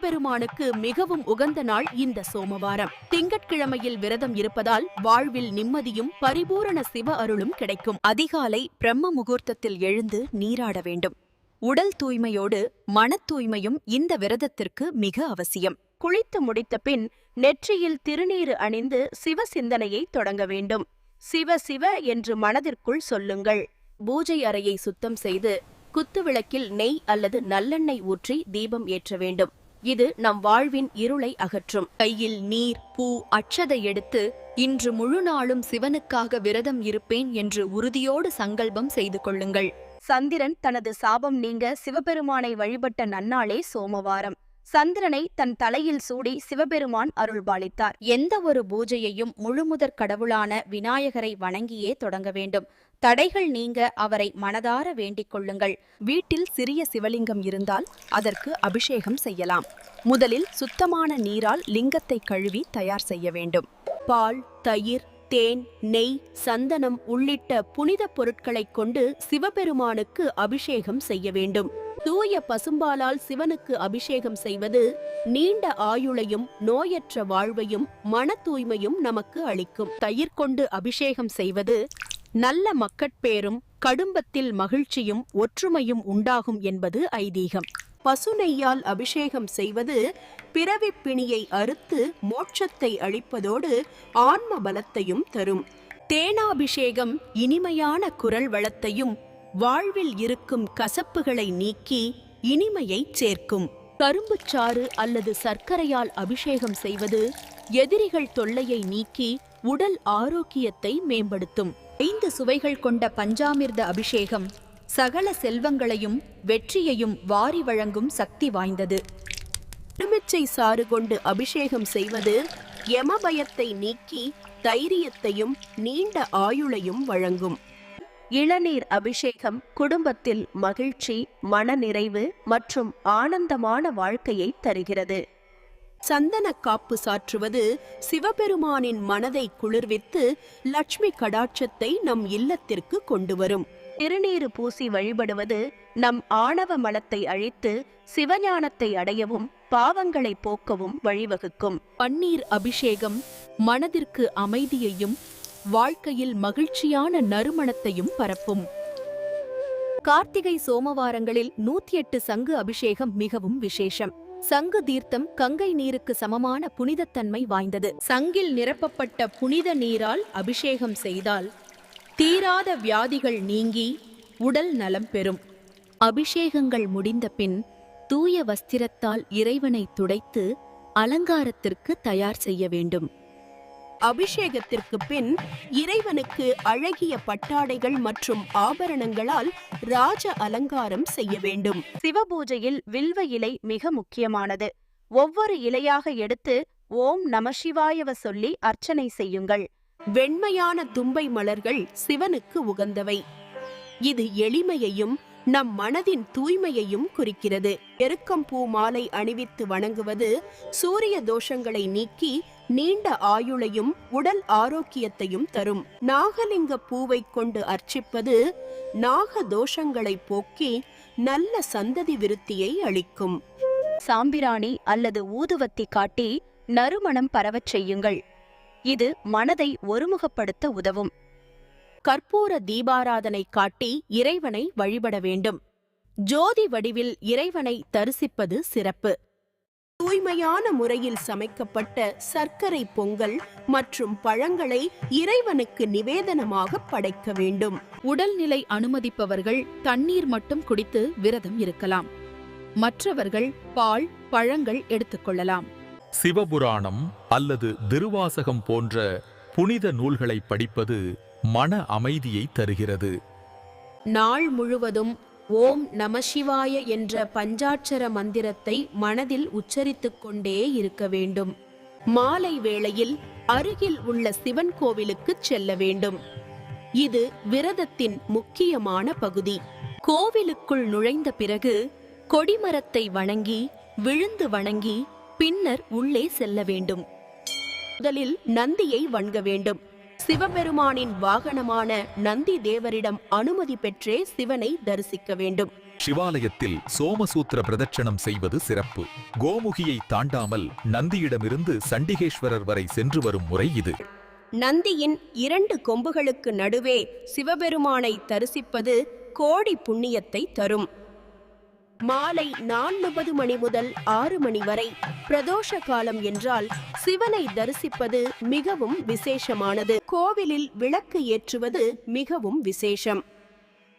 பெருமானுக்கு மிகவும் உகந்த நாள் இந்த சோமவாரம். திங்கட்கிழமையில் விரதம் இருப்பதால் வாழ்வில் நிம்மதியும் பரிபூரண சிவ அருளும் கிடைக்கும். அதிகாலை பிரம்ம முகூர்த்தத்தில் எழுந்து நீராட வேண்டும். உடல் தூய்மையோடு மன தூய்மையும் இந்த விரதத்திற்கு மிக அவசியம். குளித்து முடித்த பின் நெற்றியில் திருநீறு அணிந்து சிவ சிந்தனையை தொடங்க வேண்டும். சிவ சிவ என்று மனதிற்குள் சொல்லுங்கள். பூஜை அறையை சுத்தம் செய்து குத்துவிளக்கில் நெய் அல்லது நல்லெண்ணெய் ஊற்றி தீபம் ஏற்ற வேண்டும். இது நம் வாழ்வின் இருளை அகற்றும். கையில் நீர், பூ, அட்சதை எடுத்து இன்று முழு நாளும் சிவனுக்காக விரதம் இருப்பேன் என்று உறுதியோடு சங்கல்பம் செய்து கொள்ளுங்கள். சந்திரன் தனது சாபம் நீங்க சிவபெருமானை வழிபட்ட நன்னாளே சோமவாரம். சந்திரனை தன் தலையில் சூடி சிவபெருமான் அருள்பாலித்தார். எந்த ஒரு பூஜையையும் முழுமுதற் கடவுளான விநாயகரை வணங்கியே தொடங்க வேண்டும். தடைகள் நீங்க அவரை மனதார வேண்டிக் கொள்ளுங்கள். வீட்டில் சிறிய சிவலிங்கம் இருந்தால் அதற்கு அபிஷேகம் செய்யலாம். முதலில் சுத்தமான நீரால் லிங்கத்தை கழுவி தயார் செய்ய வேண்டும். பால், தயிர், தேன், நெய், சந்தனம் உள்ளிட்ட புனித பொருட்களைக் கொண்டு சிவபெருமானுக்கு அபிஷேகம் செய்ய வேண்டும். தூய பசும்பாலால் சிவனுக்கு அபிஷேகம் செய்வது நீண்ட ஆயுளையும் நோயற்ற வாழ்வையும் மன தூய்மையும் நமக்கு அளிக்கும். தயிர் கொண்டு அபிஷேகம் செய்வது நல்ல மக்கட்பேரும் கடும்பத்தில் மகிழ்ச்சியும் ஒற்றுமையும் உண்டாகும் என்பது ஐதீகம். பசுநெய்யால் அபிஷேகம் செய்வது பிறவிப் பிணியை அறுத்து மோட்சத்தை அளிப்பதோடு ஆன்ம பலத்தையும் தரும். தேனாபிஷேகம் இனிமையான குரல் வளத்தையும் வாழ்வில் இருக்கும் கசப்புகளை நீக்கி இனிமையை சேர்க்கும். கரும்புச்சாறு அல்லது சர்க்கரையால் அபிஷேகம் செய்வது எதிரிகள் தொல்லையை நீக்கி உடல் ஆரோக்கியத்தை மேம்படுத்தும். 5 சுவைகள் கொண்ட பஞ்சாமிர்த அபிஷேகம் சகல செல்வங்களையும் வெற்றியையும் வாரி வழங்கும் சக்தி வாய்ந்தது. எலுமிச்சை சாறு கொண்டு அபிஷேகம் செய்வது யமபயத்தை நீக்கி தைரியத்தையும் நீண்ட ஆயுளையும் வழங்கும். இளநீர் அபிஷேகம் குடும்பத்தில் மகிழ்ச்சி, மனநிறைவு மற்றும் ஆனந்தமான வாழ்க்கையை தருகிறது. சந்தன காப்பு சாற்றுவது சிவபெருமானின் மனதை குளிர்வித்து லட்சுமி கடாட்சத்தை நம் இல்லத்திற்கு கொண்டு வரும். திருநீறு பூசி வழிபடுவது நம் ஆணவ மலத்தை அழித்து சிவஞானத்தை அடையவும் பாவங்களை போக்கவும் வழிவகுக்கும். பன்னீர் அபிஷேகம் மனதிற்கு அமைதியையும் வாழ்க்கையில் மகிழ்ச்சியான நறுமணத்தையும் பரப்பும். கார்த்திகை சோமவாரங்களில் 108 சங்கு அபிஷேகம் மிகவும் விசேஷம். சங்கு தீர்த்தம் கங்கை நீருக்கு சமமான புனிதத்தன்மை வாய்ந்தது. சங்கில் நிரப்பப்பட்ட புனித நீரால் அபிஷேகம் செய்தால் தீராத வியாதிகள் நீங்கி உடல் நலம் பெறும். அபிஷேகங்கள் முடிந்த பின் தூய வஸ்திரத்தால் இறைவனை துடைத்து அலங்காரத்திற்கு தயார் செய்ய வேண்டும். அபிஷேகத்திற்கு பின் இறைவனுக்கு அழகிய பட்டாடைகள் மற்றும் ஆபரணங்களால் ராஜ அலங்காரம் செய்ய வேண்டும். சிவபூஜையில் வில்வ இலை மிக முக்கியமானது. ஒவ்வொரு இலையாக எடுத்து ஓம் நமசிவாயவ சொல்லி அர்ச்சனை செய்யுங்கள். வெண்மையான தும்பை மலர்கள் சிவனுக்கு உகந்தவை. இது எளிமையையும் நம் மனதின் தூய்மையையும் குறிக்கிறது. எருக்கம்பூ மாலை அணிவித்து வணங்குவது சூரிய தோஷங்களை நீக்கி நீண்ட ஆயுளையும் உடல் ஆரோக்கியத்தையும் தரும். நாகலிங்க பூவை கொண்டு அர்ச்சிப்பது நாக தோஷங்களை போக்கி நல்ல சந்ததி விருத்தியை அளிக்கும். சாம்பிராணி அல்லது ஊதுவத்தி காட்டி நறுமணம் பரவச் செய்யுங்கள். இது மனதை ஒருமுகப்படுத்த உதவும். கற்பூர தீபாராதனை காட்டி இறைவனை வழிபட வேண்டும். ஜோதி வடிவில் இறைவனை தரிசிப்பது சிறப்பு. தூய்மையான முறையில் சமைக்கப்பட்ட சர்க்கரை பொங்கல் மற்றும் பழங்களை இறைவனுக்கு நிவேதனமாக படைக்க வேண்டும். உடல்நிலை அனுமதிப்பவர்கள் தண்ணீர் மட்டும் குடித்து விரதம் இருக்கலாம். மற்றவர்கள் பால், பழங்கள் எடுத்துக்கொள்ளலாம். சிவபுராணம் அல்லது திருவாசகம் போன்ற புனித நூல்களை படிப்பது மன அமைதியை தருகிறது. நாள் முழுவதும் ஓம் நமசிவாய என்ற பஞ்சாட்சர மந்திரத்தை மனதில் உச்சரித்துக் கொண்டே இருக்க வேண்டும். மாலை வேளையில் அருகில் உள்ள சிவன் கோவிலுக்கு செல்ல வேண்டும். இது விரதத்தின் முக்கியமான பகுதி. கோவிலுக்குள் நுழைந்த பிறகு கொடிமரத்தை வணங்கி விழுந்து வணங்கி பின்னர் உள்ளே செல்ல வேண்டும். முதலில் நந்தியை வணங்க வேண்டும். சிவபெருமானின் வாகனமான நந்தி தேவரிடம் அனுமதி பெற்றே சிவனை தரிசிக்க வேண்டும். சிவாலயத்தில் சோமசூத்திர பிரதட்சணம் செய்வது சிறப்பு. கோமுகியை தாண்டாமல் நந்தியிடமிருந்து சண்டிகேஸ்வரர் வரை சென்று வரும் முறை இது. நந்தியின் 2 கொம்புகளுக்கு நடுவே சிவபெருமானை தரிசிப்பது கோடி புண்ணியத்தை தரும். மாலை 4:30 மணி முதல் 6 மணி வரை பிரதோஷ காலம் என்றால் சிவனை தரிசிப்பது மிகவும் விசேஷமானது. கோவிலில் விளக்கு ஏற்றுவது மிகவும் விசேஷம்.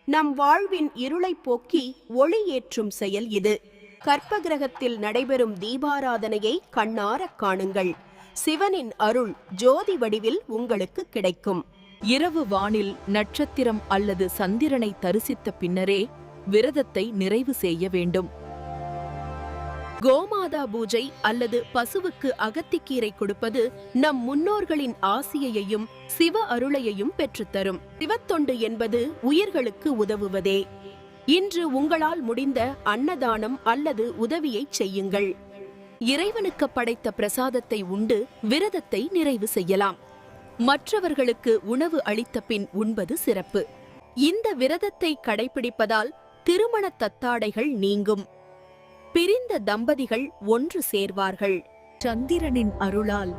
நம் வாழ்வின் இருளை போக்கி ஒளி ஏற்றும் செயல் இது. கற்பகிரகத்தில் நடைபெறும் தீபாராதனையை கண்ணாரக் காணுங்கள். சிவனின் அருள் ஜோதி வடிவில் உங்களுக்கு கிடைக்கும். இரவு வானில் நட்சத்திரம் அல்லது சந்திரனை தரிசித்த பின்னரே விரதத்தை நிறைவு செய்ய வேண்டும். கோமாதா பூஜை அல்லது பசுவுக்கு அகத்திக்கீரை கொடுப்பது நம் முன்னோர்களின் ஆசியையும் சிவ அருளையையும் பெற்றுத்தரும். சிவத்தொண்டு என்பது உயிர்களுக்கு உதவுவதே. இன்று உங்களால் முடிந்த அன்னதானம் அல்லது உதவியை செய்யுங்கள். இறைவனுக்கு படைத்த பிரசாதத்தை உண்டு விரதத்தை நிறைவு செய்யலாம். மற்றவர்களுக்கு உணவு அளித்த பின் உண்பது சிறப்பு. இந்த விரதத்தை கடைபிடிப்பதால் திருமண தத்தாடைகள் நீங்கும். பிரிந்த தம்பதிகள் ஒன்று சேர்வார்கள். சந்திரனின் அருளால்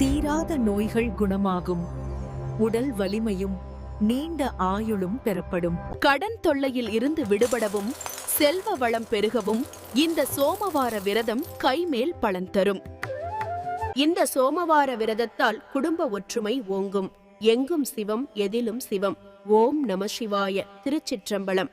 தீராத நோய்கள் குணமாகும். உடல் வலிமையும் நீண்ட ஆயுளும் பெறப்படும். கடன் தொல்லையில் இருந்து விடுபடவும் செல்வ வளம் பெருகவும் இந்த சோமவார விரதம் கைமேல் பலன் தரும். இந்த சோமவார விரதத்தால் குடும்ப ஒற்றுமை ஓங்கும். எங்கும் சிவம், எதிலும் சிவம். ஓம் நம சிவாய. திருச்சிற்றம்பலம்.